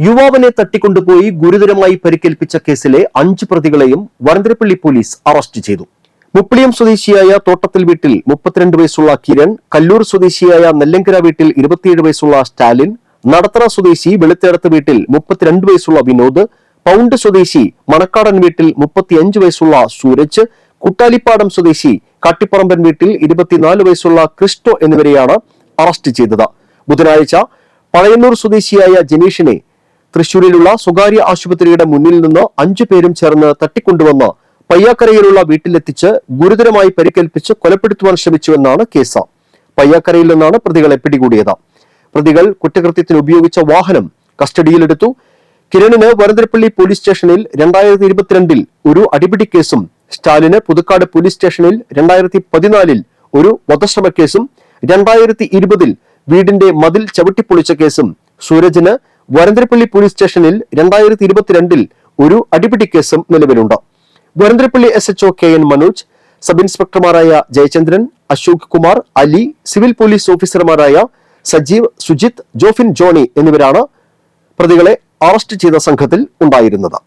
യുവാവിനെ തട്ടിക്കൊണ്ടുപോയി ഗുരുതരമായി പരിക്കേൽപ്പിച്ച കേസിലെ 5 പ്രതികളെയും വരന്തരപ്പള്ളി പോലീസ് അറസ്റ്റ് ചെയ്തു. മുപ്പിളിയം സ്വദേശിയായ തോട്ടത്തിൽ വീട്ടിൽ 32 വയസ്സുള്ള കിരൺ, കല്ലൂർ സ്വദേശിയായ നെല്ലങ്കര വീട്ടിൽ 27 വയസ്സുള്ള സ്റ്റാലിൻ, നടത്തറ സ്വദേശി വെളുത്തേടത്ത് വീട്ടിൽ 32 വയസ്സുള്ള വിനോദ്, പൗണ്ട് സ്വദേശി മണക്കാടൻ വീട്ടിൽ 35 വയസ്സുള്ള സൂരജ്, കുട്ടാലിപ്പാടം സ്വദേശി കാട്ടിപ്പറമ്പൻ വീട്ടിൽ 24 വയസ്സുള്ള ക്രിസ്റ്റോ എന്നിവരെയാണ് അറസ്റ്റ് ചെയ്തത്. ബുധനാഴ്ച പഴയന്നൂർ സ്വദേശിയായ ജനീഷിനെ തൃശൂരിലുള്ള സ്വകാര്യ ആശുപത്രിയുടെ മുന്നിൽ നിന്ന് 5 പേരും ചേർന്ന് തട്ടിക്കൊണ്ടുവന്ന് പയ്യാക്കരയിലുള്ള വീട്ടിലെത്തിച്ച് ഗുരുതരമായി പരിക്കേൽപ്പിച്ച് കൊലപ്പെടുത്തുവാൻ ശ്രമിച്ചുവെന്നാണ് കേസ്. പയ്യാക്കരയിൽ നിന്നാണ് പ്രതികളെ പിടികൂടിയത്. പ്രതികൾ കുറ്റകൃത്യത്തിന് ഉപയോഗിച്ച വാഹനം കസ്റ്റഡിയിലെടുത്തു. കിരണിന് വരന്തരപ്പള്ളി പോലീസ് സ്റ്റേഷനിൽ 2022 ഒരു അടിപിടി കേസും, സ്റ്റാലിന് പുതുക്കാട് പോലീസ് സ്റ്റേഷനിൽ 2014 ഒരു വധശ്രമ കേസും, 2020 വീടിന്റെ മതിൽ ചവിട്ടിപ്പൊളിച്ച കേസും, സൂരജിന് വരന്തരപ്പള്ളി പോലീസ് സ്റ്റേഷനിൽ 2022 ഒരു അടിപിടി കേസും നിലവിലുണ്ട്. Varantharappilly SHO KN Manoj, sub ഇൻസ്പെക്ടർമാരായ ജയചന്ദ്രൻ, അശോക് കുമാർ, അലി, സിവിൽ പോലീസ് ഓഫീസർമാരായ സജീവ്, സുജിത്, ജോഫിൻ ജോണി എന്നിവരാണ് പ്രതികളെ അറസ്റ്റ് ചെയ്ത സംഘത്തിൽ ഉണ്ടായിരുന്നത്.